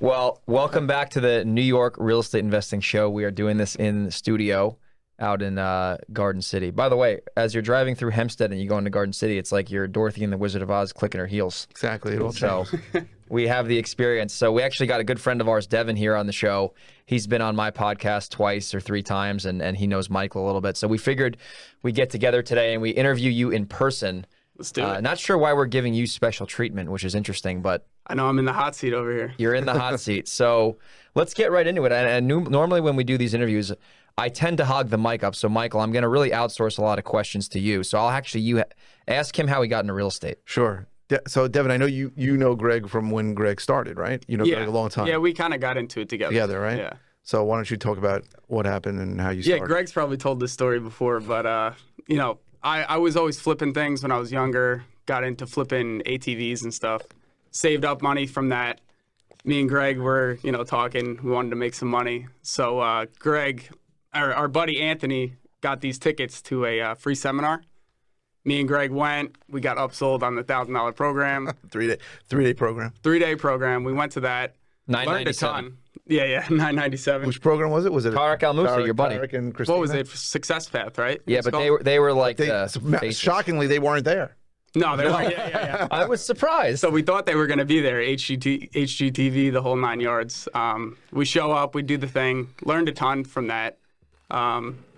Well, welcome back to the New York Real Estate Investing Show. We are doing this in the studio out in Garden City. By the way, as you're driving through Hempstead and you go into Garden City, it's like you're Dorothy and the Wizard of Oz clicking her heels. Exactly. It all So we have the experience. So we actually got a good friend of ours, Devon, here on the show. He's been on my podcast twice or three times, and he knows Michael a little bit. So we figured we'd get together today and we interview you in person. Let's do it. Not sure why we're giving you special treatment, which is interesting, but I know I'm in the hot seat over here. you're in the hot seat. So let's get right into it. And normally when we do these interviews, I tend to hog the mic up. So, Michael, I'm going to really outsource a lot of questions to you. So I'll actually ask him how he got into real estate. Sure. So, Devin, I know you know Greg from when Greg started, right? You know Greg a long time. Yeah, we kind of got into it together. Together, right? Yeah. So why don't you talk about what happened and how you started? Yeah, Greg's probably told this story before, but, I was always flipping things when I was younger, got into flipping ATVs and stuff, saved up money from that. Me and Greg were, talking. We wanted to make some money. So Greg, our buddy Anthony, got these tickets to a free seminar. Me and Greg went. We got upsold on the $1,000 program. 3-day program. 3-day program. We went to that. Learned a $997. ton. Yeah, $997. Which program was it? Was it Tarek Al Musa, your buddy. Tarek and Christina? What was it? Success Path, right? Yeah, It's but called? they were like They, shockingly, they weren't there. No, they weren't. Yeah. I was surprised. So we thought they were going to be there, HGTV, the whole 9 yards. We show up, we do the thing, learned a ton from that.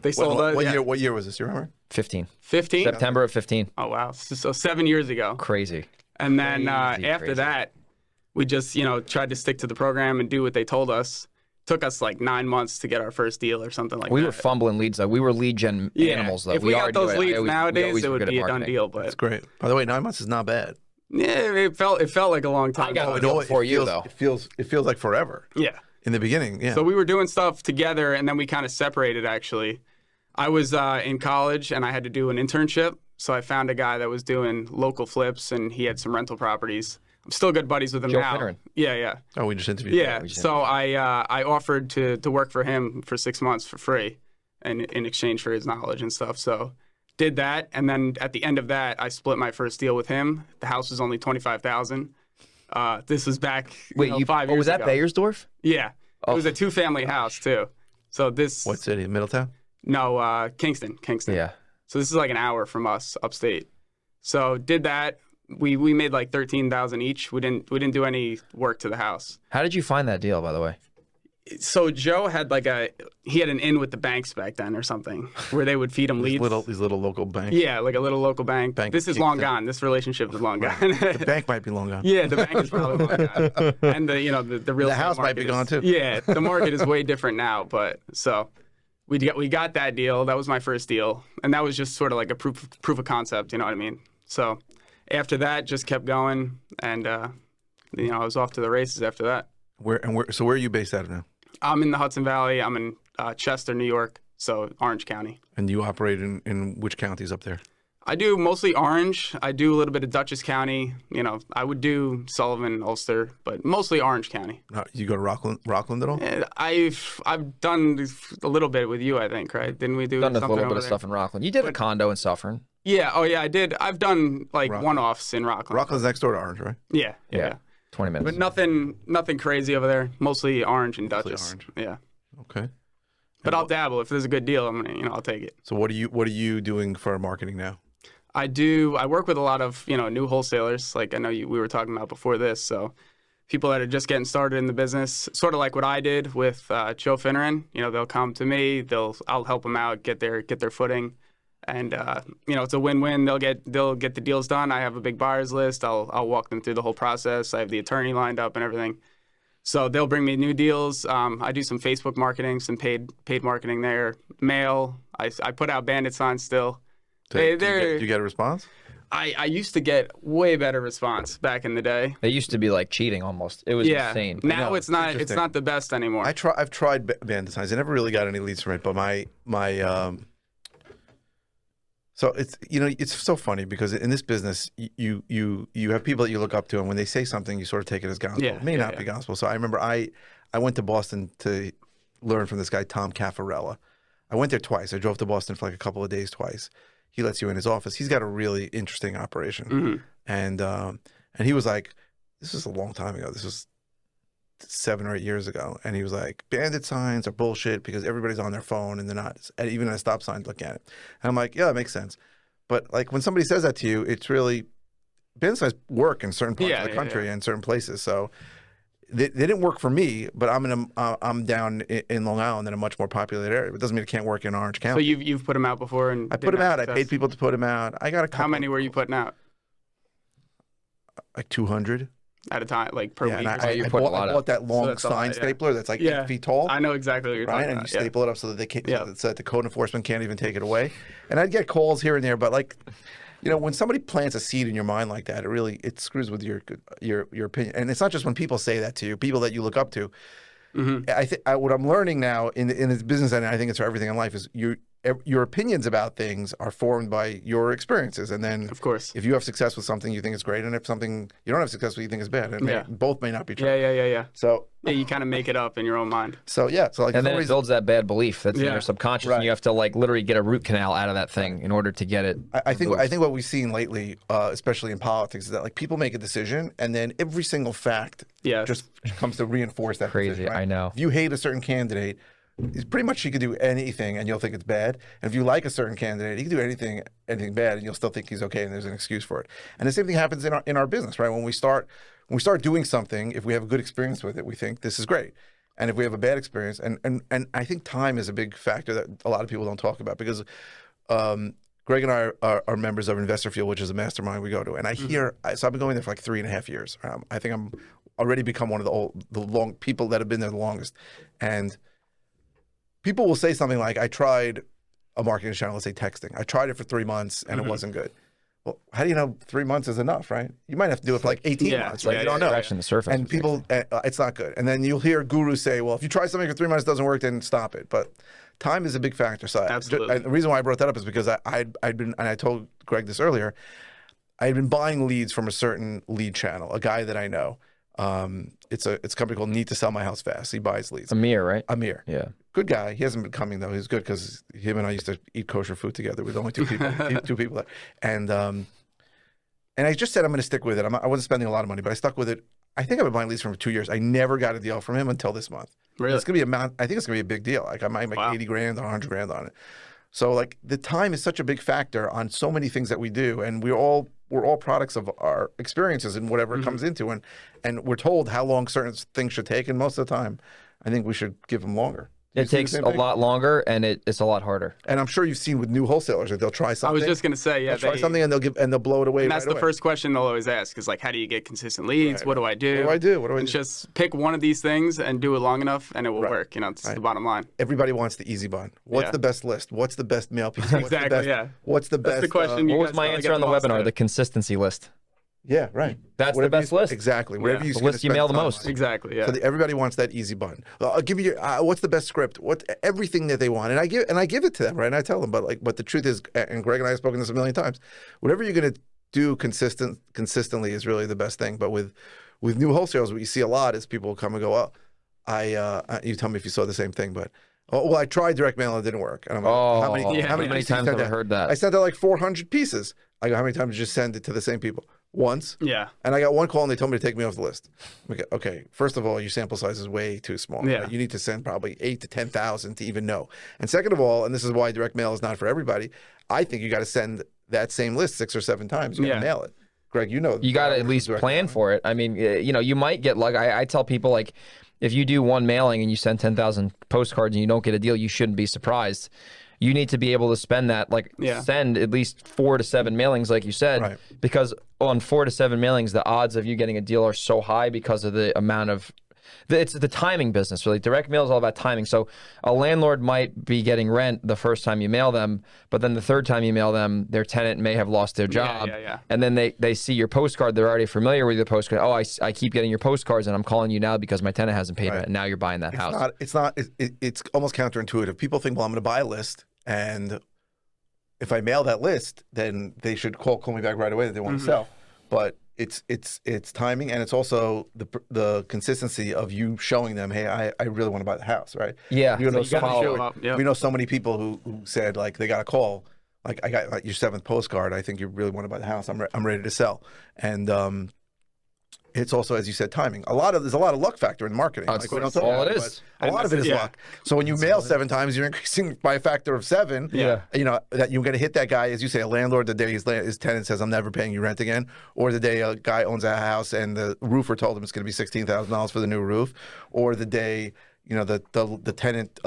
They sold us. What year was this? You remember? 15. 15? September of 15. Oh, wow. So 7 years ago. Crazy. And then Crazy. after that, we just, tried to stick to the program and do what they told us. Took us like 9 months to get our first deal or something like that. We were fumbling leads, though. We were lead gen animals, though. If we got already those knew leads we nowadays, always it were would good be at a done marketing. deal. But That's great. By the way, 9 months is not bad. yeah, it felt like a long time. I got ago. the deal before you, though. It feels like forever. Yeah. In the beginning, yeah. So we were doing stuff together, and then we kind of separated, actually. I was in college, and I had to do an internship. So I found a guy that was doing local flips, and he had some rental properties. I'm still good buddies with him Joe now. Finneran. Yeah. Oh, we just interviewed. Yeah. So I offered to work for him for 6 months for free, and in exchange for his knowledge and stuff. So did that, and then at the end of that, I split my first deal with him. The house was only $25,000. This was back 5 years was that ago. Bayersdorf? Yeah. It was a 2-family house too. So this What city? Middletown? No, Kingston. Yeah. So this is like an hour from us upstate. So did that. We made like $13,000 each. We didn't do any work to the house. How did you find that deal, by the way? So Joe had he had an in with the banks back then or something where they would feed him leads. These little local banks. Yeah, like a little local bank. Bank This is long gone. This relationship is long gone. The bank might be long gone. Yeah, the bank is probably long gone. And the real The estate house might be market gone, is- too. Yeah, the market is way different now. But so we got that deal. That was my first deal, and that was just sort of like a proof of concept. You know what I mean? So after that, just kept going, and I was off to the races after that. So where are you based out of now? I'm in the Hudson Valley. I'm in Chester, New York, so Orange County. And you operate in which counties up there? I do mostly Orange. I do a little bit of Dutchess County. I would do Sullivan, Ulster, but mostly Orange County. You go to Rockland at all? And I've done a little bit with you, I think, right? Didn't we do Done a something little bit over of there? stuff in Rockland. You did a condo in Suffern. Yeah. Oh, yeah, I did. I've done like Rockland. one-offs in Rockland. Rockland's next door to Orange, right? Yeah. 20 minutes. But nothing crazy over there. Mostly Orange and Dutchess. Orange. Yeah. Okay. But I'll dabble if there's a good deal. I'm gonna, I'll take it. So what are you doing for marketing now? I work with a lot of, new wholesalers. Like I know we were talking about before this. So people that are just getting started in the business, sort of like what I did with Joe Finneran. They'll come to me. I'll help them out, get their footing. And it's a win-win. They'll get the deals done. I have a big buyers list. I'll walk them through the whole process. I have the attorney lined up and everything. So they'll bring me new deals. I do some Facebook marketing, some paid marketing there. Mail. I put out bandit signs still. Do you get a response? I used to get way better response back in the day. They used to be like cheating almost. It was insane. Now it's not. It's interesting. not the best anymore. I've tried bandit signs. I never really got any leads from it, but so it's so funny because in this business you have people that you look up to, and when they say something you sort of take it as gospel. Yeah, It may not be gospel. So I remember I went to Boston to learn from this guy Tom Caffarella. I went there twice. I drove to Boston for like a couple of days twice. He lets you in his office. He's got a really interesting operation. Mm-hmm. And he was like, this was a long time ago. This was 7 or 8 years ago, and he was like, bandit signs are bullshit because everybody's on their phone and they're not, and even at a stop sign, look at it. And I'm like, yeah, that makes sense. But like when somebody says that to you, it's really, bandit signs work in certain parts of the country and certain places. So they didn't work for me, but I'm down in Long Island in a much more populated area. It doesn't mean it can't work in Orange County. So you've put them out before, and I put them out. I paid people to put them out. I got a couple. How many were you putting out? Like 200 at a time, like per week. And I bought that long that's a sign lot, stapler that's like 8 feet tall. I know exactly what you're talking right, and about. you staple it up so that they can't, so that the code enforcement can't even take it away. And I'd get calls here and there, but like, you know, when somebody plants a seed in your mind like that, it screws with your opinion. And it's not just when people say that to you, people that you look up to. Mm-hmm. I think what I'm learning now in this business, and I think it's for everything in life, is your opinions about things are formed by your experiences. And then, of course, if you have success with something, you think it's great, and if something you don't have success with, you think it's bad. And both may not be true. Yeah. So you kind of make it up in your own mind. So like, and then it builds that bad belief that's in your subconscious, and you have to like literally get a root canal out of that thing in order to get it. I think what we've seen lately, especially in politics, is that like people make a decision, and then every single fact just comes to reinforce that crazy decision, right? I know. If you hate a certain candidate, it's pretty much she could do anything and you'll think it's bad. And if you like a certain candidate, he can do anything bad and you'll still think he's okay and there's an excuse for it. And the same thing happens in our business, right? When we start doing something, if we have a good experience with it, we think this is great. And if we have a bad experience, and I think time is a big factor that a lot of people don't talk about, because Greg and I are members of Investor Field, which is a mastermind we go to. And I hear, so I've been going there for like 3.5 years. I think I'm already become one of the people that have been there the longest. And people will say something like, I tried a marketing channel, let's say texting. I tried it for 3 months and it wasn't good. Well, how do you know 3 months is enough, right? You might have to do it for like 18 months, right? You don't know. Scratching the surface. And people, it's not good. And then you'll hear gurus say, well, if you try something for 3 months, it doesn't work, then stop it. But time is a big factor. So absolutely. The reason why I brought that up is because I'd been, and I told Greg this earlier, I had been buying leads from a certain lead channel, a guy that I know. It's a company called Need to Sell My House Fast. He buys leads. Amir, right? Amir. Yeah. Good guy. He hasn't been coming though. He's good because him and I used to eat kosher food together with only two people, two people there. And I just said I'm going to stick with it. I wasn't spending a lot of money, but I stuck with it. I think I've been buying leads for 2 years. I never got a deal from him until this month. Really? It's going to be I think it's going to be a big deal. Like I might make 80 grand or 100 grand on it. So like the time is such a big factor on so many things that we do, and we're all products of our experiences and whatever it comes into, and we're told how long certain things should take, and most of the time, I think we should give them longer. It takes a lot longer, and it's a lot harder. And I'm sure you've seen with new wholesalers that they'll try something. I was just going to say, they'll try something and they'll blow it away. And that's the first question they'll always ask is like, how do you get consistent leads? Right. What do I do? What do I do? And just pick one of these things and do it long enough, and it will work. You know, it's the bottom line. Everybody wants the easy button. What's the best list? What's the best mail piece? Exactly. What's the best? That's the question. What was my answer on the webinar? The consistency list. Yeah, right. That's the best list. Exactly. Whatever you the list you mail the most. Exactly. Yeah. So everybody wants that easy button. I'll give you what's the best script? Everything that they want, and I give it to them, right? And I tell them, but the truth is, and Greg and I have spoken this a million times. Whatever you're going to do consistently is really the best thing. But with new wholesalers, what you see a lot is people come and go, you tell me if you saw the same thing, but. Oh, well, I tried direct mail and it didn't work. And I'm like, how many times have I heard that? I sent out like 400 pieces. I go, how many times did you send it to the same people? Once. Yeah. And I got one call and they told me to take me off the list. Okay, first of all, your sample size is way too small. Yeah. Right? You need to send probably 8,000 to 10,000 to even know. And second of all, and this is why direct mail is not for everybody, I think you got to send that same list 6 or 7 times. You got to mail it. Greg, you know. You got to at least plan for it. I mean, you might get luck. I tell people, like, if you do one mailing and you send 10,000 postcards and you don't get a deal, you shouldn't be surprised. You need to be able to spend that, send at least 4 to 7 mailings, like you said, because on 4 to 7 mailings, the odds of you getting a deal are so high because of the amount of, it's the timing business, really. Direct mail is all about timing. So a landlord might be getting rent the first time you mail them, but then the third time you mail them, their tenant may have lost their job. And then they see your postcard. They're already familiar with your postcard. Oh, I keep getting your postcards, and I'm calling you now because my tenant hasn't paid rent, and now you're buying that house. It's almost counterintuitive. People think, well, I'm going to buy a list, and if I mail that list, then they should call me back right away that they want to sell. But it's timing, and it's also the consistency of you showing them, hey, I really want to buy the house, right? Yeah. We know so many people who said, like, they got a call, like, I got your 7th postcard. I think you really want to buy the house. I'm ready to sell, and it's also, as you said, timing. There's a lot of luck factor in marketing. That's We don't talk all about it is. but a lot of it is luck. So when you mail 7 times, you're increasing by a factor of 7. Yeah. You know that you're going to hit that guy, as you say, a landlord the day his tenant says, "I'm never paying you rent again," or the day a guy owns a house and the roofer told him it's going to be $16,000 for the new roof, or the day the tenant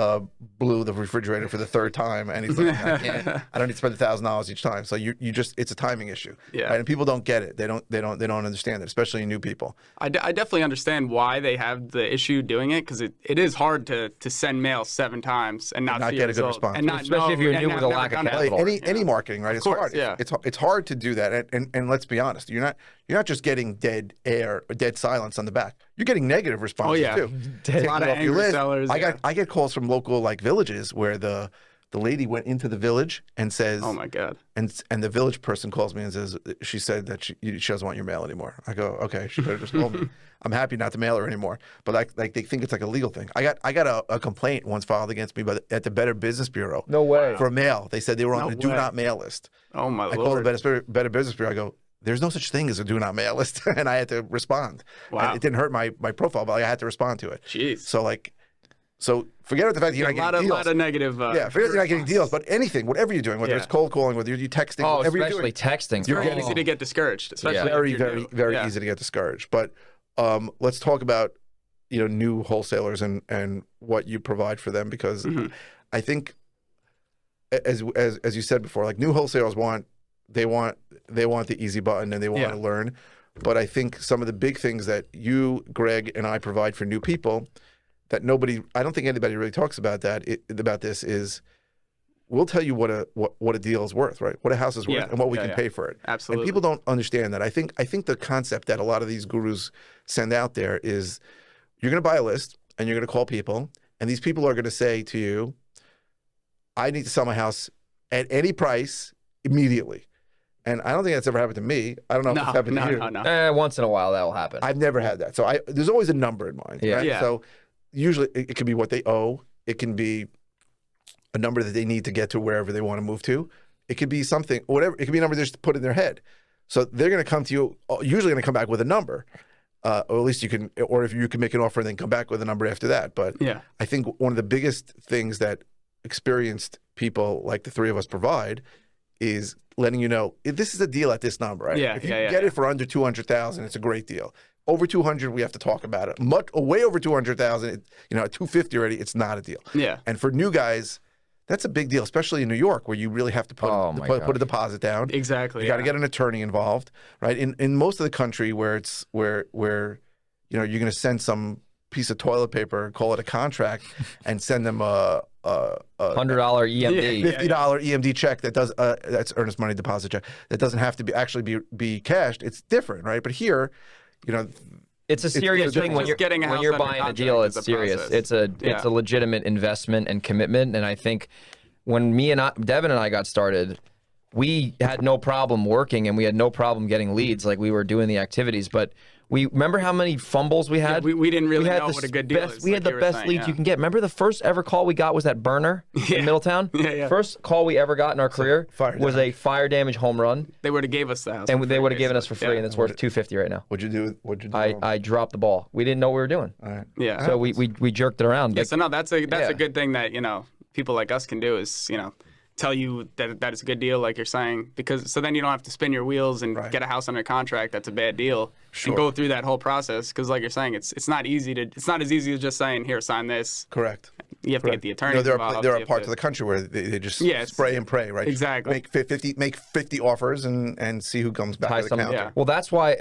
blew the refrigerator for the 3rd time, and he's like, I don't need to spend $1,000 each time. So you just, it's a timing issue, Yeah. right? And people don't get it. They don't understand it, especially new people. I definitely understand why they have the issue doing it, because it is hard to send mail 7 times and not see get a good result, response. and not Especially know, if you're and new with a never lack of done it capital. before, Any marketing, right? It's course, hard. yeah. It's hard to do that. And let's be honest, you're not just getting dead air or dead silence on the back. You're getting negative responses yeah. too. A lot of Off your angry list. sellers, I get calls from local villages where the lady went into the village and says, Oh my God. and the village person calls me and says she said that she doesn't want your mail anymore. I go, okay, she better just call me. I'm happy not to mail her anymore, but they think it's like a legal thing. I got a complaint once filed against me at the Better Business Bureau. No way. For mail. They said they were on No the do way. not mail list. Oh my I Lord. called the Better Business Bureau. I go, there's no such thing as a do not mail list, and I had to respond. Wow. And it didn't hurt my profile, but I had to respond to it. Jeez. So forget about the fact that you're not getting deals. lot of negative. Yeah, forget that you're not getting deals, but anything, whatever you're doing, whether it's cold calling, whether you're texting, Oh, whatever you're especially doing, texting. It's very easy to get discouraged, especially Yeah. if very, you're very, new. very Yeah. easy to get discouraged. But let's talk about new wholesalers and what you provide for them, because I think, as you said before, like new wholesalers want the easy button and they want to learn. But I think some of the big things that you, Greg, and I provide for new people that I don't think anybody really talks about about this is, we'll tell you what a deal is worth, right? What a house is worth, and what we can pay for it. Absolutely. And people don't understand that. I think the concept that a lot of these gurus send out there is, you're going to buy a list and you're going to call people, and these people are going to say to you, I need to sell my house at any price immediately. And I don't think that's ever happened to me. I don't know if it's happened to you. No. Once in a while that will happen. I've never had that. So there's always a number in mind. Yeah. Right? Yeah. So usually it can be what they owe. It can be a number that they need to get to wherever they want to move to. It could be something, whatever. It could be a number they just put in their head. So they're going to come to you, usually going to come back with a number. Or at least you can, or if you can make an offer and then come back with a number after that. But I think one of the biggest things that experienced people like the three of us provide is letting you know, if this is a deal at this number, right? If you get it for under 200,000, it's a great deal. Over 200, we have to talk about it. Way over 200,000, at 250 already, it's not a deal. Yeah. And for new guys, that's a big deal, especially in New York, where you really have to put a deposit down. Exactly. You got to get an attorney involved, right? In most of the country, where you're going to send some piece of toilet paper, call it a contract, and send them a $100 EMD. $50 EMD check that's earnest money deposit check that doesn't have to be cashed. It's different, right? But here, it's a serious thing when you're getting a house when you're under buying a contract deal. is It's a serious. process. It's a legitimate investment and commitment. And I think when Devon and I got started, we had no problem working and we had no problem getting leads. Like, we were doing the activities, but we remember how many fumbles we had. We didn't really know the what a good deal best, is. We had the best leads you can get. Remember the first ever call we got was that burner in Middletown? Yeah. First call we ever got in our career was a fire damage home run. They would have gave us the house, and they would have given us for free, and it's worth $250 right now. What'd you do? I dropped the ball. We didn't know what we were doing. All right. Yeah. So we jerked it around. Yeah. So no, that's a good thing that people like us can do is tell you that it's a good deal, like you're saying, because so then you don't have to spin your wheels and get a house under contract that's a bad deal and go through that whole process, because like you're saying, it's not as easy as just saying, here, sign this. Correct. You have to get the attorney involved. There are parts of the country where they just spray and pray, right? Exactly. Make 50 offers and see who comes back to the counter. Yeah. Well, that's why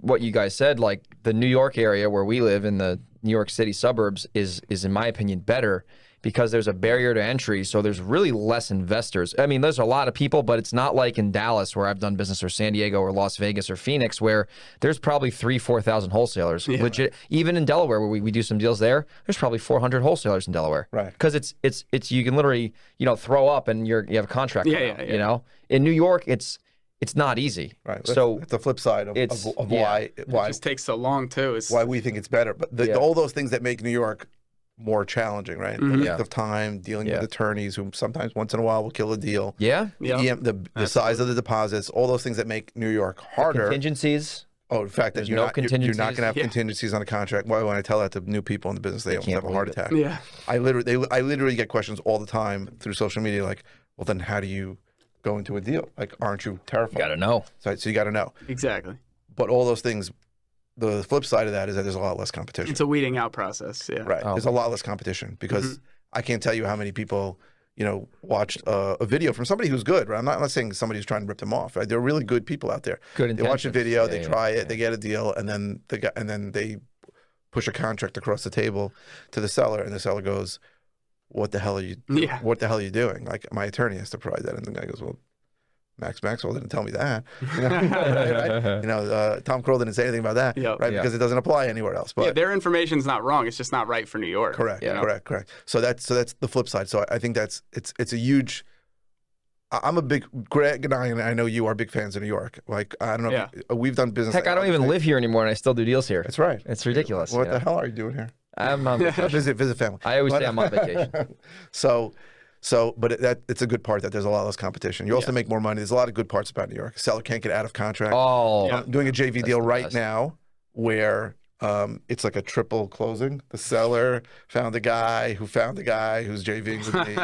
what you guys said, like the New York area where we live in the New York City suburbs is in my opinion better, because there's a barrier to entry, so there's really less investors. I mean, there's a lot of people, but it's not like in Dallas where I've done business, or San Diego or Las Vegas or Phoenix, where there's probably 3,000-4,000 wholesalers. Yeah. Legit. Even in Delaware, where we do some deals there's probably 400 wholesalers in Delaware. Right. Because it's you can literally throw up and you have a contract. Yeah. In New York, it's not easy. Right. So it's the flip side of why it just takes so long too. Why we think it's better, but all those things that make New York more challenging, right? The length of time, dealing with attorneys who sometimes once in a while will kill a deal. Yeah. The size of the deposits, all those things that make New York harder. Contingencies. Oh, in fact, There's that no you're not going contingencies? to have Yeah. contingencies on a contract. Why, when I tell that to new people in the business, they almost can't have a heart believe it. attack. Yeah. I literally get questions all the time through social media, like, well, then how do you go into a deal? Like, aren't you terrified? You got to know. So you got to know. Exactly. But all those things, the flip side of that is that there's a lot less competition. It's a weeding out process. Yeah. Right. Oh. There's a lot less competition because I can't tell you how many people, watched a video from somebody who's good. Right? I'm not saying somebody who's trying to rip them off. Right? There are really good people out there. Good They watch a intentions. video, Yeah, they yeah, try it, yeah. they get a deal, and then they push a contract across the table to the seller, and the seller goes, "What the hell are you? Yeah. What the hell are you doing?" Like, my attorney has to provide that, and the guy goes, "Well, Max Maxwell didn't tell me that." Tom Kroll didn't say anything about that, Yep. right? Yeah. Because it doesn't apply anywhere else. But Yeah, their information's not wrong. It's just not right for New York. correct, you know? correct. So that's the flip side. So I think it's a huge. I'm a big Greg and I know you are big fans of New York. Like, I don't know, Yeah. we've done business. Heck, I don't even live here anymore, and I still do deals here. That's right. It's ridiculous. What you the know? hell are you doing here? I'm on vacation. Visit family. I always say I'm on vacation. But it's a good part that there's a lot less competition. You also make more money. There's a lot of good parts about New York. A seller can't get out of contract. Oh, Yeah. I'm doing a JV deal the right best. now where it's like a triple closing. The seller found a guy who found a guy who's JVing with me,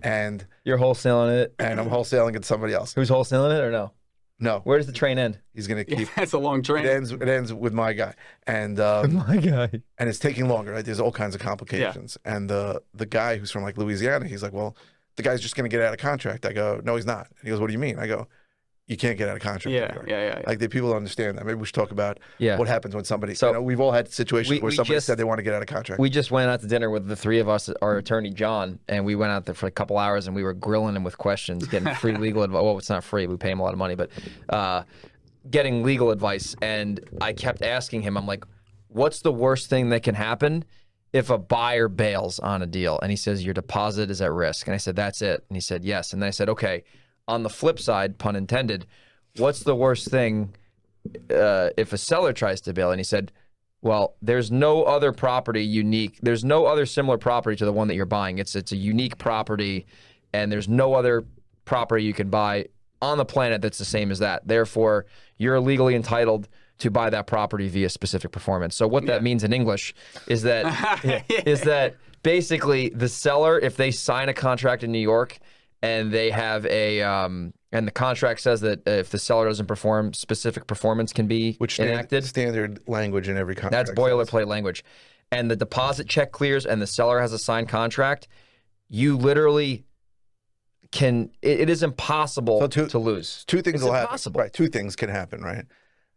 and you're wholesaling it. I'm wholesaling it to somebody else. Who's wholesaling it or no? No, Where does the train end? he's gonna keep. That's a long train. It ends with my guy, and My guy. and it's taking longer. Right? There's all kinds of complications. And the guy who's from like Louisiana, he's like, well, the guy's just going to get out of contract. I go, no, he's not. And he goes, what do you mean? I go, you can't get out of contract. in Yeah, New York. yeah. Like, the people don't understand that. Maybe we should talk about Yeah. what happens when somebody. So, we've all had situations where we somebody just- said they want to get out of contract. We just went out to dinner with the three of us, our attorney John, and we went out there for a couple hours and we were grilling him with questions, getting free legal advice. Well, it's not free. We pay him a lot of money, but getting legal advice. And I kept asking him, I'm like, what's the worst thing that can happen if a buyer bails on a deal? And he says, your deposit is at risk. And I said, that's it. And he said, yes. And then I said, okay, on the flip side, pun intended, what's the worst thing if a seller tries to bail? And he said, well, there's no other property unique. There's no other similar property to the one that you're buying. It's a unique property, and there's no other property you can buy on the planet that's the same as that. Therefore, you're legally entitled to buy that property via specific performance. So what that means in English is that basically the seller, if they sign a contract in New York and they have a and the contract says that if the seller doesn't perform, specific performance can be enacted. Standard language in every contract. That's boilerplate language. And the deposit check clears and the seller has a signed contract, you literally can, it is impossible to lose. Two things It's will impossible. happen. Right. Two things can happen, right?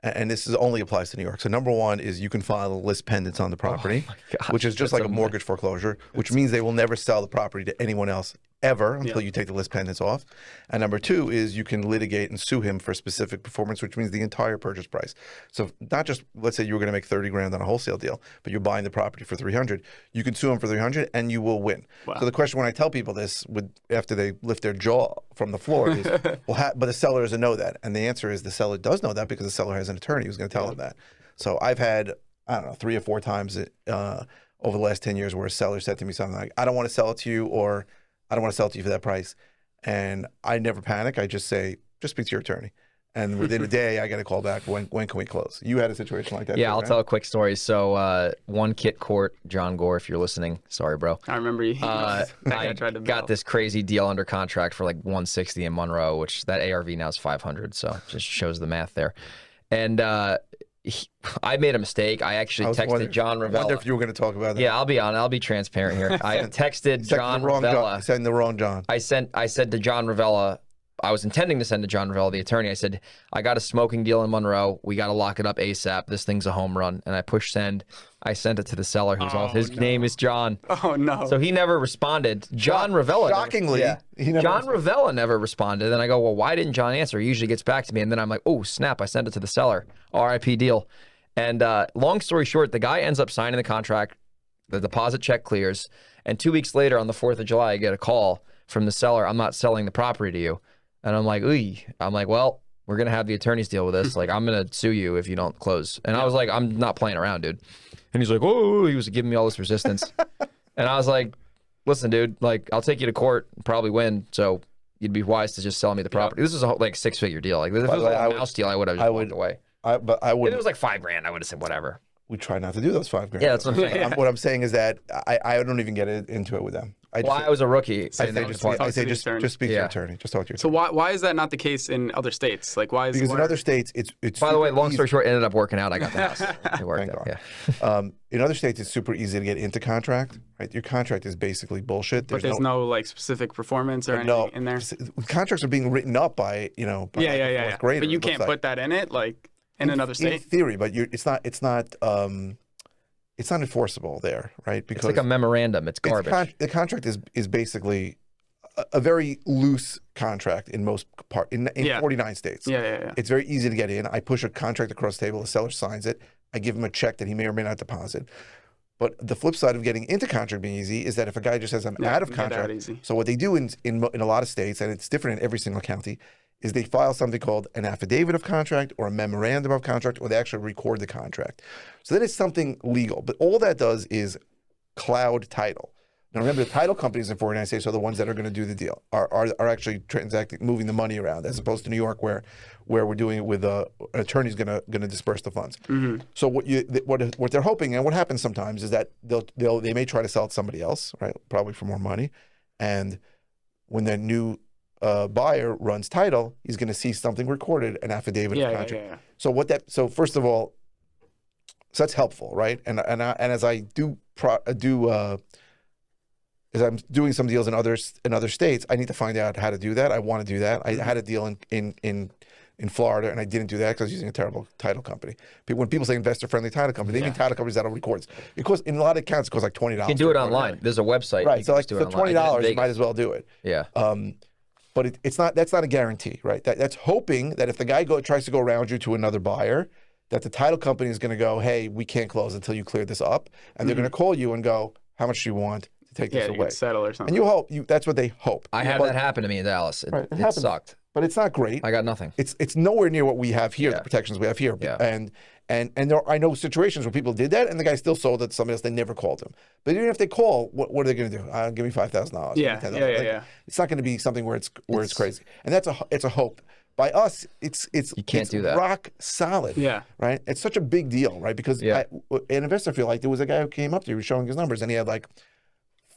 And this only applies to New York. So number one is you can file a list pendants on the property, gosh, which is just like a mortgage foreclosure, which means they will never sell the property to anyone else ever until you take the list pendants off. And number two is you can litigate and sue him for specific performance, which means the entire purchase price. So not just, let's say you were going to make 30 grand on a wholesale deal, but you're buying the property for 300, you can sue him for 300 and you will win. Wow. So the question when I tell people this after they lift their jaw from the floor is, well, but the seller doesn't know that. And the answer is the seller does know that because the seller has an attorney who's going to tell him that. So I've had, I don't know, 3 or 4 times over the last 10 years where a seller said to me something like, I don't want to sell it to you, or I don't want to sell it to you for that price. And I never panic. I just say, just speak to your attorney. And within a day, I get a call back. When can we close? You had a situation like that? Yeah, too, I'll right? tell a quick story. So one Kit Court, John Gore, if you're listening, sorry, bro. I remember you. I tried to got this crazy deal under contract for like 160 in Monroe, which that ARV now is 500. So just shows the math there. And I made a mistake. I actually texted John I wonder Ravella. if you were going to talk about that. Yeah, I'll be transparent here. I texted John Ravella. Send the wrong John. I said to John Ravella, I was intending to send to John Ravella, the attorney. I said, I got a smoking deal in Monroe. We got to lock it up ASAP. This thing's a home run. And I pushed send. I sent it to the seller who's off. His name is John. Oh, no. So he never responded. John Ravella. Shockingly, he never John Ravella never responded. And I go, well, why didn't John answer? He usually gets back to me. And then I'm like, oh, snap. I sent it to the seller. RIP deal. And long story short, the guy ends up signing the contract. The deposit check clears. And 2 weeks later, on the 4th of July, I get a call from the seller. I'm not selling the property to you. And I'm like, ooh. I'm like, well, we're going to have the attorneys deal with this. Like, I'm going to sue you if you don't close. And I was like, I'm not playing around, dude. And he's like, oh, he was giving me all this resistance. And I was like, listen, dude, like, I'll take you to court and probably win. So you'd be wise to just sell me the property. This is a whole, like 6-figure deal. Like, if it was like a mouse deal, I would have just walked away. but I If it wouldn't. was like $5,000, I would have said whatever. We try not to do those $5,000. Yeah, that's what I'm saying. What I'm saying is that I don't even get into it with them. Well, I was a rookie. I saying say that just, was part- I say to the just attorney. speak to Yeah. your attorney. Just talk to your So attorney. why is that not the case in other states? Like why is Because in other states, it's By the way, super long easy. story short, it ended up working out. I got the house. It worked Thank out. God. Yeah. In other states, it's super easy to get into contract. Right, your contract is basically bullshit. but there's no like specific performance or anything no in there. contracts are being written up by by like the fourth grader, But you it looks can't like. put that in it like in another in state. theory, but it's not enforceable there, right? It's Because like a memorandum. It's garbage. the contract is basically a very loose contract in most in Yeah. 49 states. Yeah. It's very easy to get in. I push a contract across the table. The seller signs it. I give him a check that he may or may not deposit. But the flip side of getting into contract being easy is that if a guy just says I'm out of you get out contract, easy. so what they do in a lot of states, and it's different in every single county, is they file something called an affidavit of contract or a memorandum of contract, or they actually record the contract. So then it's something legal. But all that does is cloud title. Now remember, the title companies in 49 states are the ones that are going to do the deal, are actually transacting, moving the money around, as opposed to New York, where we're doing it with an attorney's going to disperse the funds. Mm-hmm. So what they're hoping, and what happens sometimes, is that they may try to sell it to somebody else, right? Probably for more money, and when the new buyer runs title, he's going to see something recorded, an affidavit of contract. Yeah. So first of all, so that's helpful, right? And as I as I'm doing some deals in other states, I need to find out how to do that. I want to do that. I had a deal in Florida, and I didn't do that because I was using a terrible title company. When people say investor-friendly title company, they mean title companies that'll record. Because in a lot of accounts, it costs like $20. You can do it online. There's a website. Right. You So can like just do it for online. $20, you might as well do it. Yeah. But that's not a guarantee, right? That's hoping that if the guy tries to go around you to another buyer, that the title company is going to go, hey, we can't close until you clear this up, and they're going to call you and go, how much do you want to take this Yeah, you away? could settle or something. And you hope that's what they hope. I had that happen to me in Dallas. It happens. sucked. But it's not great. I got nothing. It's nowhere near what we have here, the protections we have here. Yeah. And I know situations where people did that, and the guy still sold it to somebody else. They never called him. But even if they call, what are they going to do? Give me $5,000. Yeah. It's not going to be something where it's crazy, and it's a hope. By us, it's can't do that. rock solid. Yeah. Right. It's such a big deal, right? Because an investor feel like there was a guy who came up to you, showing his numbers, and he had like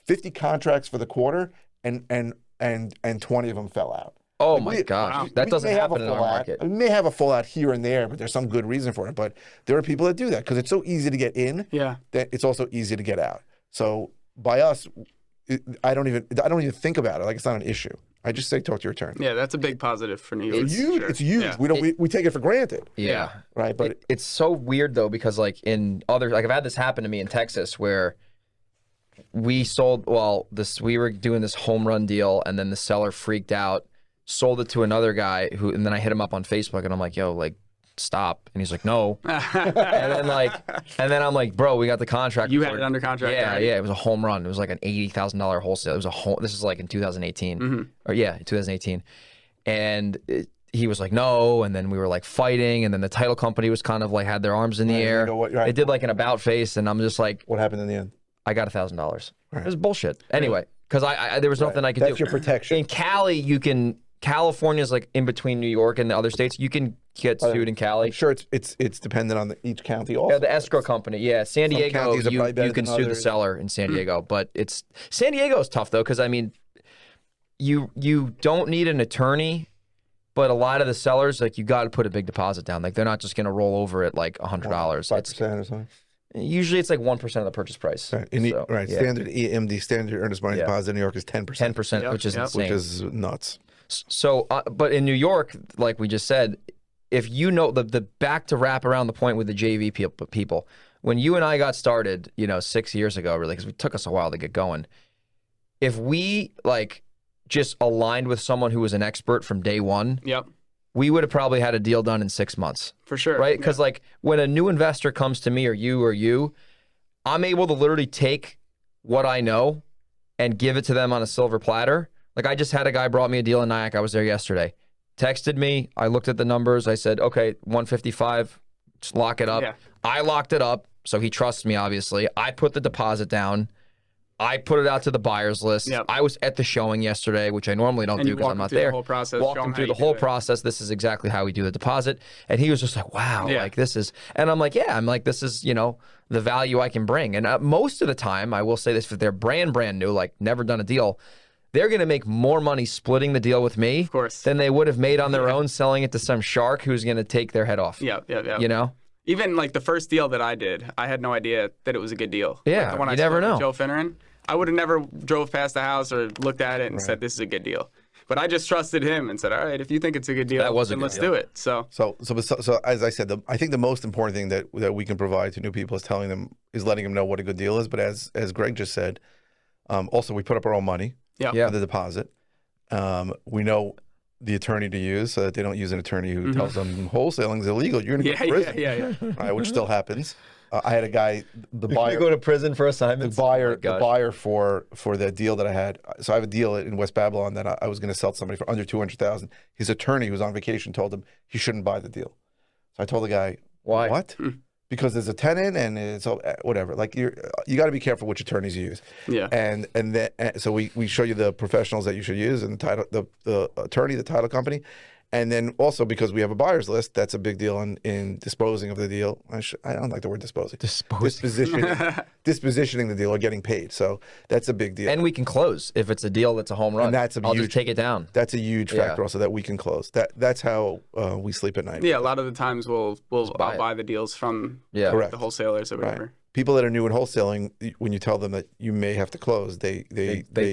50 contracts for the quarter, and 20 of them fell out. Oh my gosh, that doesn't happen in our market. We may have a fallout here and there, but there's some good reason for it. But there are people that do that because it's so easy to get in. Yeah. That it's also easy to get out. So by us, I don't even think about it. Like it's not an issue. I just say talk to your attorney. Yeah, that's a big positive for New York. It's huge. Sure. It's huge. Yeah. We take it for granted. Yeah. Right. But It's so weird though, because like in other, like I've had this happen to me in Texas where we were doing this home run deal, and then the seller freaked out, sold it to another guy and then I hit him up on Facebook, and I'm like, yo, like, stop. And he's like, no. and then I'm like, bro, we got the contract. You had it under contract. Yeah, already? yeah. It was a home run. It was like an $80,000 wholesale. It was this is like in 2018. Or 2018. And he was like, no. And then we were like fighting. And then the title company was kind of like had their arms in the air. you know what, right. They did like an about face. And I'm just like, what happened in the end? I got $1,000. It was bullshit. Anyway, because I there was nothing I could do. That's your protection. In Cali, California's like in between New York and the other states. You can get sued in Cali. I'm sure it's dependent on each county also. Yeah, the escrow company. Yeah, San Diego, counties are probably better you can than sue the others. seller in San Diego, but San Diego is tough though, because I mean, you don't need an attorney, but a lot of the sellers, like, you got to put a big deposit down. Like, they're not just going to roll over at like $100. 5% or something. Usually it's like 1% of the purchase price. Right. So, yeah. Standard EMD, standard earnest money deposit in New York is 10%. 10%, which is insane. Which is nuts. So, but in New York, like we just said, if you know the back to wrap around the point with the JV people, when you and I got started, 6 years ago, really, because it took us a while to get going. If we like just aligned with someone who was an expert from day one, we would have probably had a deal done in 6 months. For sure. Right? Because like when a new investor comes to me or you, I'm able to literally take what I know and give it to them on a silver platter. Like I just had a guy brought me a deal in Nyack. I was there yesterday. Texted me. I looked at the numbers. I said, okay, 155, just lock it up. Yeah. I locked it up. So he trusts me, obviously. I put the deposit down. I put it out to the buyers list. Yep. I was at the showing yesterday, which I normally don't do because I'm not there. The whole process, Walked him through the whole process. This is exactly how we do the deposit. And he was just like, wow, like this is, and I'm like, yeah, I'm like, this is, the value I can bring. And most of the time, I will say this, if they're brand new, like never done a deal, they're going to make more money splitting the deal with me of course, than they would have made on their own selling it to some shark who's going to take their head off. Yeah. Even like the first deal that I did, I had no idea that it was a good deal. Yeah, like the one you I never know. Joe Finneran, I would have never drove past the house or looked at it and said, this is a good deal. But I just trusted him and said, all right, if you think it's a good deal, then let's do it. So as I said, I think the most important thing that we can provide to new people is letting them know what a good deal is. But as Greg just said, also we put up our own money for the deposit. We know the attorney to use so that they don't use an attorney who tells them wholesaling is illegal. You're going to go to prison. Right, which still happens. I had a guy, the buyer. You go to prison for assignments. The buyer for the deal that I had. So I have a deal in West Babylon that I was going to sell to somebody for under $200,000. His attorney, who was on vacation, told him he shouldn't buy the deal. So I told the guy, why? What? Because there's a tenant and it's whatever. Like you got to be careful which attorneys you use. Yeah. And then so we show you the professionals that you should use and the attorney, the title company. And then also because we have a buyer's list, that's a big deal in disposing of the deal. I don't like the word disposing. Dispositioning the deal or getting paid. So that's a big deal. And we can close if it's a deal that's a home run. And I'll just take it down. That's a huge factor also that we can close. That's how we sleep at night. Yeah, a lot of the times I'll buy the deals from the wholesalers or whatever. Right. People that are new in wholesaling, when you tell them that you may have to close, they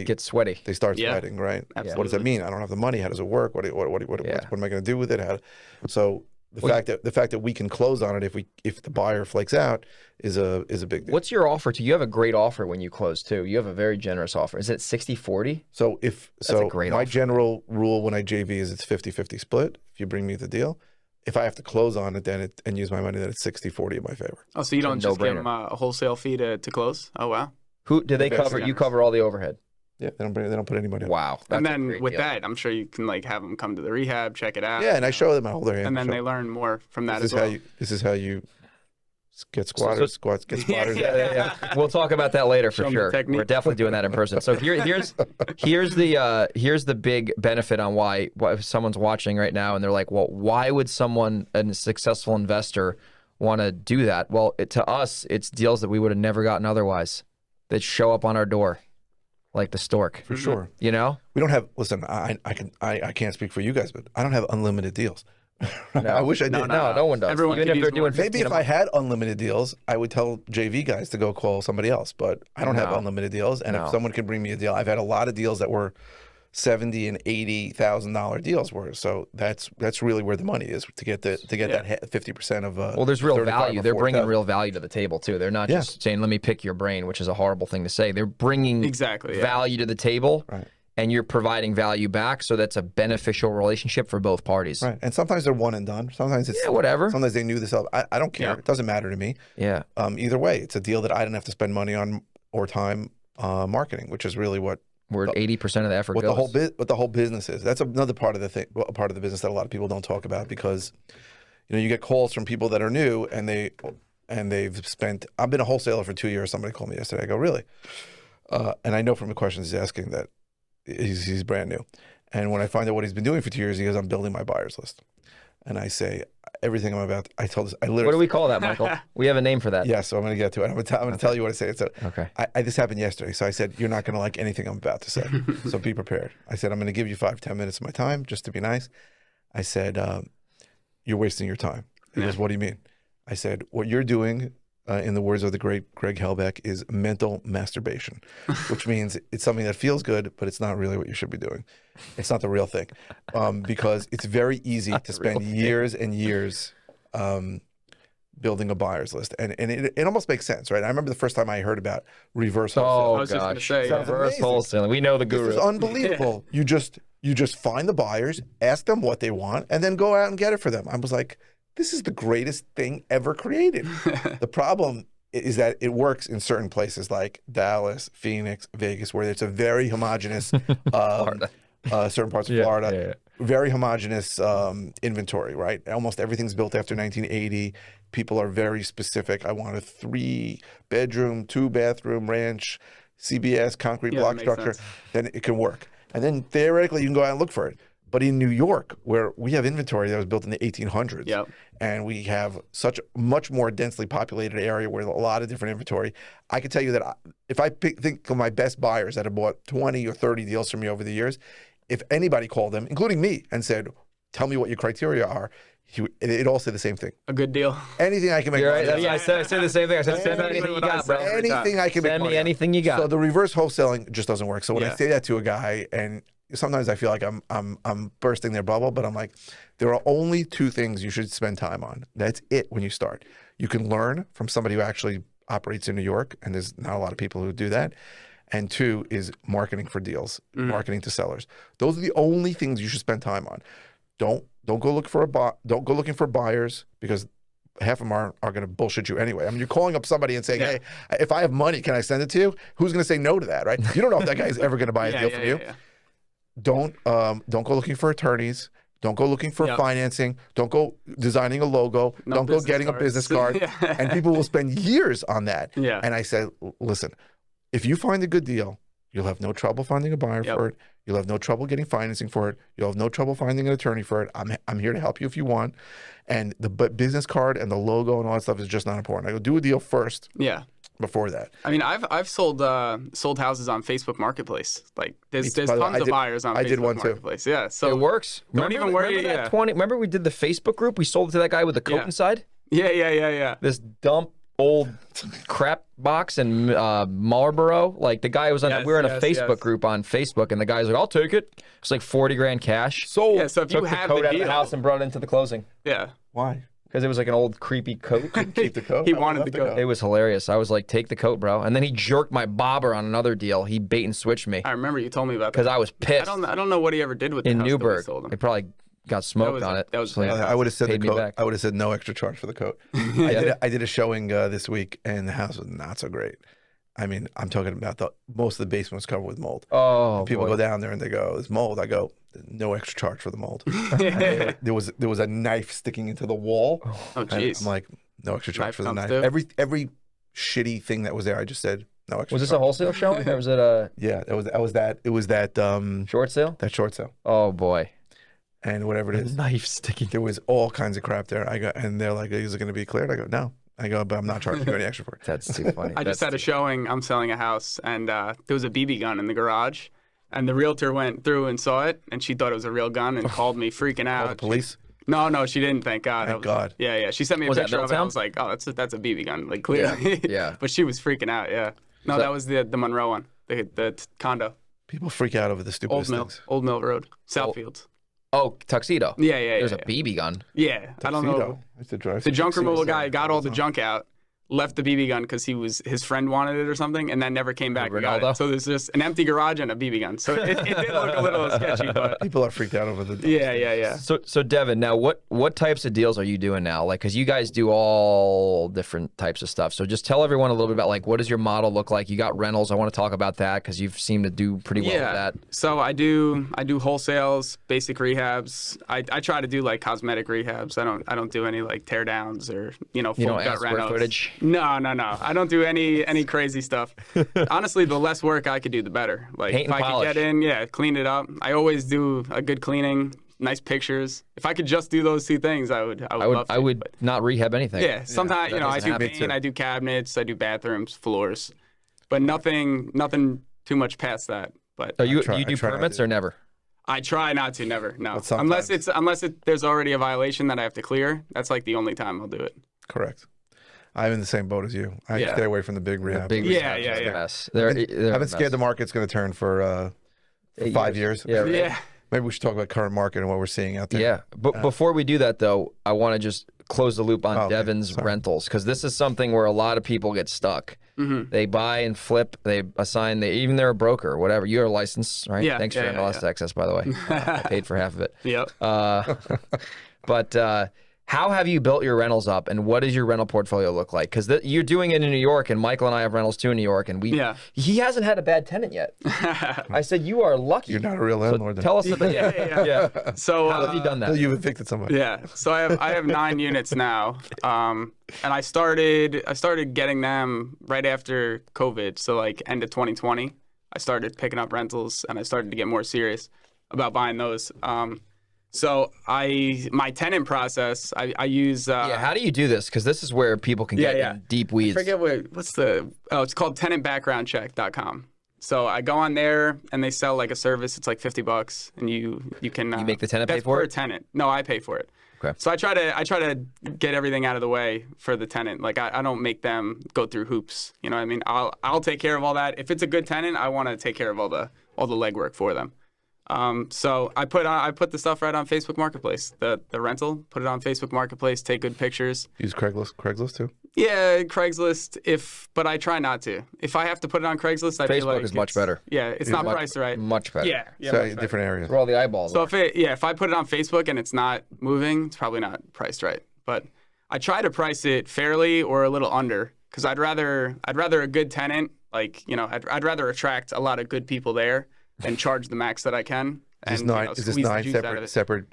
get sweaty. They start sweating, right? Absolutely. What does that mean? I don't have the money. How does it work? What am I going to do with it? So the fact that we can close on it if the buyer flakes out is a big deal. What's your offer to? You have a great offer when you close too. You have a very generous offer. Is it 60-40? So a great my offer. General rule when I JV is it's 50-50 split. If you bring me the deal. If I have to close on it and use my money, then it's 60-40 in my favor. Oh, so you don't just give them a wholesale fee to close? Oh, wow. Who do they cover? You cover all the overhead. Yeah, they don't put anybody on. Wow. And then with that, I'm sure you can like have them come to the rehab, check it out. Yeah, and I show them, I hold their hand. And then they learn more from that as well. This is how you get squatters. Get spotters. Yeah. We'll talk about that later for sure. We're definitely doing that in person. So here's the big benefit on why if someone's watching right now and they're like, well, why would a successful investor want to do that? Well, to us, it's deals that we would have never gotten otherwise that show up on our door, like the stork. For sure. You know, we don't have. Listen, I can't speak for you guys, but I don't have unlimited deals. No. I wish I did. No one does. Everyone Even if they're doing maybe if I had unlimited deals, I would tell JV guys to go call somebody else. But I don't have unlimited deals, and if someone can bring me a deal, I've had a lot of deals that were $70,000 and $80,000 deals were. So that's really where the money is to get that 50% of. Well, there's real value. They're bringing real value to the table too. They're not just saying, "Let me pick your brain," which is a horrible thing to say. They're bringing value to the table. Right. And you're providing value back, so that's a beneficial relationship for both parties. Right, and sometimes they're one and done. Sometimes it's whatever. Sometimes they knew this up. I don't care. It doesn't matter to me. Yeah. Either way, it's a deal that I didn't have to spend money on or time marketing, which is really where 80% of the effort goes. What the whole business is. That's another part of the business that a lot of people don't talk about because, you get calls from people that are new and they've spent. I've been a wholesaler for 2 years. Somebody called me yesterday. I go, really? And I know from the questions he's asking that. He's brand new. And when I find out what he's been doing for 2 years, he goes, I'm building my buyer's list. And I say, everything I'm about, I literally. What do we call that, Michael? We have a name for that. Yeah, so I'm going to get to it. I'm going to tell you what I say. So okay. This happened yesterday. So I said, you're not going to like anything I'm about to say. So be prepared. I said, I'm going to give you 5-10 minutes of my time just to be nice. I said, you're wasting your time. He goes, what do you mean? I said, what you're doing, in the words of the great Greg Helbeck, is mental masturbation, which means it's something that feels good, but it's not really what you should be doing. It's not the real thing, because it's very easy to spend years and years building a buyer's list, and it almost makes sense, right? I remember the first time I heard about reverse wholesaling. I was just going to say, reverse wholesaling. We know the guru. This is unbelievable. You just find the buyers, ask them what they want, and then go out and get it for them. I was like, this is the greatest thing ever created. The problem is that it works in certain places like Dallas, Phoenix, Vegas, where it's a very homogenous, certain parts of Florida, very homogenous inventory, right? Almost everything's built after 1980. People are very specific. I want a 3-bedroom, 2-bathroom ranch, CBS, concrete Yeah, block that makes structure, sense. then it can work. And then theoretically, you can go out and look for it. But in New York, where we have inventory that was built in the 1800s, Yep. and we have such a much more densely populated area with a lot of different inventory, I can tell you that if I think of my best buyers that have bought 20 or 30 deals from me over the years, if anybody called them, including me, and said, tell me what your criteria are, it all said the same thing. A good deal. Anything I can make You're money right. on. Yeah, I said the same thing. I said, send me anything you got, bro. Anything I can make Send money me on. anything you got. So the reverse wholesaling just doesn't work. So when I Yeah. say that to a guy, and sometimes I feel like I'm bursting their bubble, but I'm like, there are only two things you should spend time on. That's it when you start. You can learn from somebody who actually operates in New York, and there's not a lot of people who do that. And two is marketing for deals, marketing to sellers. Those are the only things you should spend time on. Don't go look for don't go looking for buyers, because half of them are going to bullshit you anyway. I mean, you're calling up somebody and saying, hey, if I have money, can I send it to you? Who's going to say no to that, right? You don't know if that guy's ever going to buy a deal from you. Don't go looking for attorneys. Don't go looking for financing. Don't go designing a logo. Don't go getting a business card. And people will spend years on that. Yeah. And I said, listen, if you find a good deal, you'll have no trouble finding a buyer for it. You'll have no trouble getting financing for it. You'll have no trouble finding an attorney for it. I'm here to help you if you want. And the business card and the logo and all that stuff is just not important. I go do a deal first. Yeah. Before that, I mean, I've sold houses on Facebook Marketplace. Like there's tons of buyers on Facebook I did one Marketplace. Too. Yeah, so it works. Don't even worry. Remember that 20? Remember we did the Facebook group? We sold it to that guy with the coat inside. Yeah. This dump old crap box in Marlboro. Like the guy was on. We were in a Facebook group on Facebook, and the guy's like, "I'll take it." It's like 40 grand cash. Sold. Yeah, so if you Took have the coat the out of deal, the house and brought it into the closing. yeah. Why? Because it was like an old creepy coat. Keep the coat. He wanted the coat. It was hilarious. I was like, take the coat, bro. And then he jerked my bobber on another deal. He bait and switched me I remember you told me about that. because I was pissed I don't know what he ever did with the in house that we Newburgh. sold him. They probably got smoked was on a- it. that was So, bad. I would have said Paid me back. I would have said no extra charge for the coat. I did a showing this week, and the house was not so great. I mean, I'm talking about most of the basement was covered with mold. Oh, People boy. go down there and they go, "There's mold." I go, "No extra charge for the mold." There was a knife sticking into the wall. Oh, And jeez. I'm like, "No extra charge Knife for the comes knife." too? Every shitty thing that was there, I just said no extra. Was this a charge. wholesale showing or was it a Yeah, it was that. It was that short sale? that short sale Oh, boy. and whatever it is. Knife sticking. There was all kinds of crap there. And they're like, "Is it going to be cleared?" I go, "No." I go, "But I'm not charging you any extra for it." That's too funny. I just had a showing. I'm selling a house, and there was a BB gun in the garage. And the realtor went through and saw it, and she thought it was a real gun and called me freaking out. Call the police. No, she didn't. Thank God. Thank God. Yeah. She sent me a Was that picture of it. I Middletown? was like, oh, that's a BB gun, like clearly. Yeah. But she was freaking out. Yeah. No, So- that was the Monroe one, the condo, People freak out over the stupidest things. Old Mill Road, Southfields. Oh, tuxedo. Yeah. There's a BB gun. Yeah. I don't know. Tuxedo. I used to drive The some junk tuxedos removal there. guy got all the junk out, left the BB gun because his friend wanted it or something, and then never came back and got Ronaldo? it. So there's just an empty garage and a BB gun. So it did look a little sketchy, but People are freaked out over the. yeah. So Devon, now what types of deals are you doing now? Like, because you guys do all different types of stuff. So just tell everyone a little bit about like what does your model look like? You got rentals. I want to talk about that because you seem to do pretty well with that. So I do wholesales, basic rehabs. I try to do like cosmetic rehabs. I don't do any like tear downs or full You don't gut add square renos. footage? No. I don't do any crazy stuff. Honestly, the less work I could do, the better. Like Paint if and I polish. could get in, clean it up. I always do a good cleaning, nice pictures. If I could just do those two things, I would love to. I would not rehab anything. Yeah, sometimes that I doesn't do happen. paint, I do cabinets, I do bathrooms, floors, but nothing too much past that. But So you I do try not permits to. or never? I try not to, never, no. But sometimes. Unless there's already a violation that I have to clear. That's like the only time I'll do it. Correct. I'm in the same boat as you. I Yeah. stay away from the big rehab. Big Yeah, rehabs yeah, are the yeah. best. They're I've been a scared mess. the market's going to turn for 5 years. Yeah, right. Yeah. Maybe we should talk about current market and what we're seeing out there. Yeah, but before we do that, though, I want to just close the loop on Okay, Devon's sorry. rentals because this is something where a lot of people get stuck. Mm-hmm. They buy and flip. They assign. Even they're a broker or whatever. You're a license, right? Yeah, Thanks yeah, for yeah, MLS access, by the way. I paid for half of it. Yep. But How have you built your rentals up, and what does your rental portfolio look like? Because you're doing it in New York, and Michael and I have rentals too in New York, and he hasn't had a bad tenant yet. I said, you are lucky. You're not a real landlord. So tell us about yeah. So how have you done that? You've evicted somebody. Yeah. So I have 9 units now, and I started getting them right after COVID. So like end of 2020, I started picking up rentals, and I started to get more serious about buying those. So my tenant process, I use. How do you do this? Because this is where people can get in deep weeds. I forget it's called tenantbackgroundcheck.com. So I go on there, and they sell like a service. It's like $50, and you can. You make the tenant pay for it? it? Tenant. No, I pay for it. Okay. So I try to get everything out of the way for the tenant. Like I don't make them go through hoops. You know what I mean? I'll take care of all that. If it's a good tenant, I want to take care of all the legwork for them. So I put the stuff right on Facebook Marketplace. The rental, put it on Facebook Marketplace. Take good pictures. Use Craigslist too. Yeah, Craigslist. But I try not to. If I have to put it on Craigslist, I feel like Facebook is much better. Yeah, it's not priced right. Much better. Yeah, So different areas. Where all the eyeballs. So are. if I put it on Facebook and it's not moving, it's probably not priced right. But I try to price it fairly or a little under, because I'd rather a good tenant. Like, you know, I'd rather attract a lot of good people there and charge the max that I can. Is this nine separate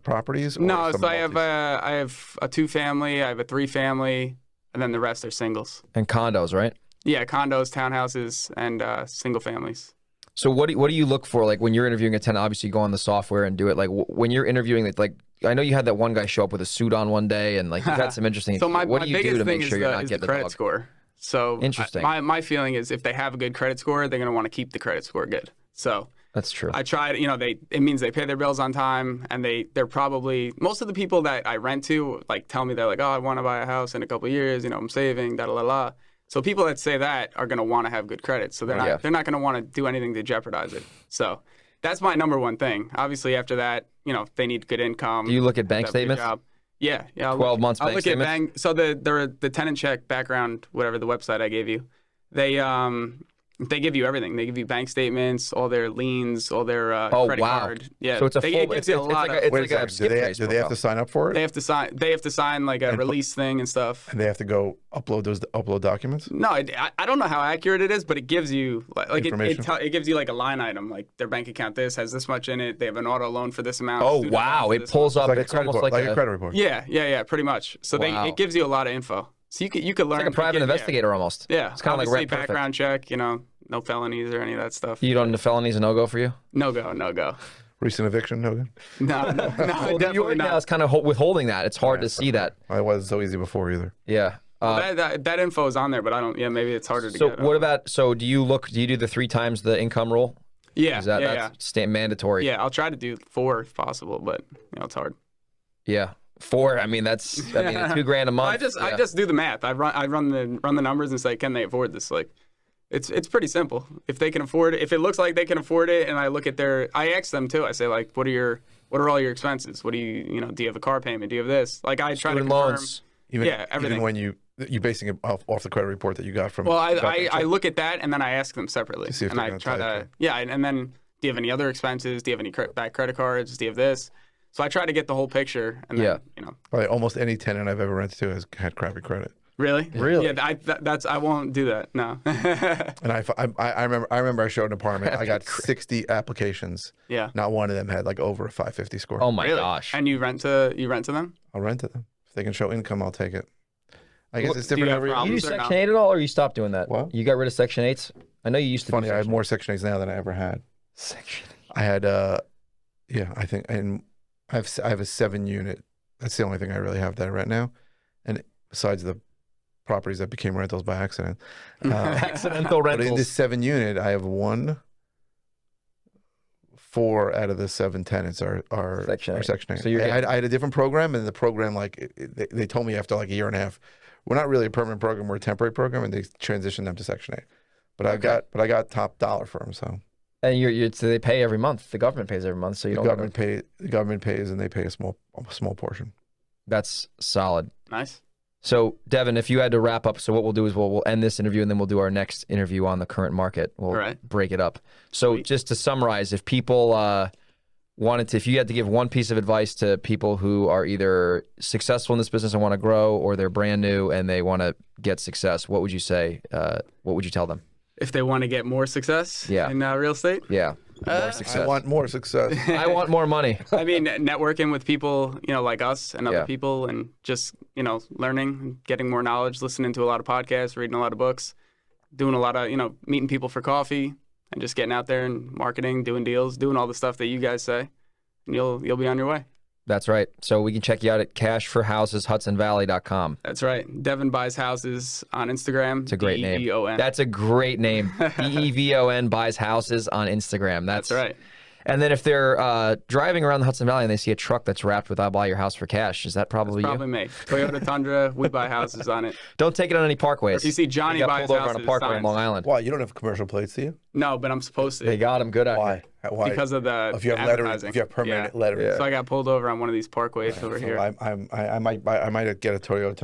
properties? Or no, so I have a 2-family, I have a 3-family, and then the rest are singles. And condos, right? Yeah, condos, townhouses, and single families. So what do you look for? Like when you're interviewing a tenant, obviously you go on the software and do it. Like when you're interviewing, like I know you had that one guy show up with a suit on one day, and like you've had some interesting. So what do you do to make sure you're not getting the credit score? So interesting. My feeling is if they have a good credit score, they're going to want to keep the credit score good. So that's true. I tried, you know, it means they pay their bills on time, and they're probably, most of the people that I rent to, like, tell me they're like, oh, I want to buy a house in a couple of years, you know, I'm saving, da da da. So people that say that are going to want to have good credit. So they're not going to want to do anything to jeopardize it. So that's my number one thing. Obviously, after that, you know, they need good income. Do you look at bank statements? Yeah. 12 months bank statements? So the tenant check background, whatever the website I gave you, they give you everything. They give you bank statements, all their liens, all their credit card. Yeah, so it's a full. It gives you a lot. Do they have to sign up for it? They have to sign like a release thing and stuff. And they have to go upload documents. No, I don't know how accurate it is, but it gives you like it gives you like a line item, like their bank account has this much in it. They have an auto loan for this amount. Oh wow! It pulls up. It's almost like a credit report. Yeah, pretty much. So it gives you a lot of info. So you could learn. It's like a private investigator almost. Yeah, it's kind of like rent background check. You know, no felonies or any of that stuff. You don't. The felonies a no-go for you? No go. Recent eviction, no good. No, definitely not. Now it's kind of withholding that. It's hard to see that. It wasn't so easy before either. Yeah. That info is on there, but I don't. Yeah, maybe it's harder to get. So what about? So do you do the 3 times the income rule? Yeah, that's mandatory. Yeah, I'll try to do 4 if possible, but you know it's hard. Yeah. 4. I mean, that's $2,000 a month. I just do the math. I run the numbers and say, can they afford this? Like, it's pretty simple. If they can afford it, if it looks like they can afford it, and I look at I ask them too. I say like, what are all your expenses? What do you do you have a car payment? Do you have this? Like I try to confirm. Loans. Everything. Even when you're basing it off the credit report that you got from. Well, I look at that and then I ask them separately, and I try to and then do you have any other expenses? Do you have any back credit cards? Do you have this? So I try to get the whole picture, and then, you know. Probably almost any tenant I've ever rented to has had crappy credit. Really? Really? Yeah, I won't do that. No. And I remember I showed an apartment. I got 60 applications. Yeah. Not one of them had like over a 550 score. Oh my gosh. And you rent to them? I'll rent to them. If they can show income, I'll take it. I guess it's different every. You do Section 8 at all, or you stopped doing that? What? You got rid of Section 8s? I know you used to. Funny, I have more Section 8s now than I ever had. Section 8. I had I think I have a 7-unit. That's the only thing I really have that I rent now, and besides the properties that became rentals by accident, accidental rentals. But in this 7-unit, I have 4 out of the 7 tenants are Section 8. So I had a different program, and the program they told me after like a year and a half, we're not really a permanent program, we're a temporary program, and they transitioned them to Section 8. But I got top dollar for them, so. And so they pay every month. The government pays every month, so you don't. The government pays, and they pay a small portion. That's solid. Nice. So Devon, if you had to wrap up, so what we'll do is we'll end this interview, and then we'll do our next interview on the current market. We'll break it up. So just to summarize, if people if you had to give one piece of advice to people who are either successful in this business and want to grow, or they're brand new and they want to get success, what would you say? What would you tell them? If they want to get more success in real estate? Yeah. More success. I want more success. I want more money. I mean, networking with people, like us and other people, and just, learning, getting more knowledge, listening to a lot of podcasts, reading a lot of books, doing a lot of, meeting people for coffee, and just getting out there and marketing, doing deals, doing all the stuff that you guys say, and you'll be on your way. That's right. So we can check you out at cashforhouseshudsonvalley.com. That's right. Devon buys houses on Instagram. It's a great name. Devon. That's a great name. Devon buys houses on Instagram. That's right. And then if they're driving around the Hudson Valley and they see a truck that's wrapped with "I'll buy your house for cash," is that probably That's probably me. Toyota Tundra, we buy houses on it. Don't take it on any parkways. If you see Johnny buys pulled houses over on a parkway in Long Island. Why? You don't have commercial plates, do you? No, but I'm supposed to. They got them good at Why? Why? Because of the if you have lettering, advertising. if you have permanent Yeah. lettering. So I got pulled over on one of these parkways over here. I might get a Toyota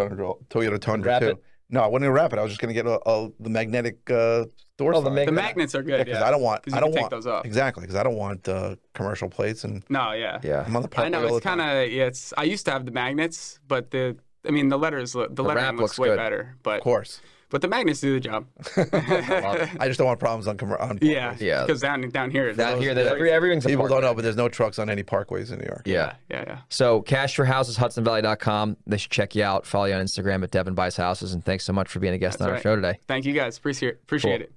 Tundra Wrap too. it? No, I wasn't gonna wrap it. I was just gonna get the magnetic door Oh, the sign. The magnets are good. because I don't want. 'Cause you I don't can take want those off. exactly because I don't want commercial plates and No, yeah. Yeah. I'm on the I parkway know all the it's kind time. of I used to have the magnets, but the lettering wrap looks looks way good. better. Of course. But the magnets do the job. I just don't want problems on Yeah. Yeah. Because down here, Down here, those- everything's a People parkway. don't know, but there's no trucks on any parkways in New York. Yeah. Yeah. So cashforhouseshudsonvalley.com. They should check you out. Follow you on Instagram at Devon Buys Houses. And thanks so much for being a guest on our right. show today. Thank you guys. Appreciate Cool. it.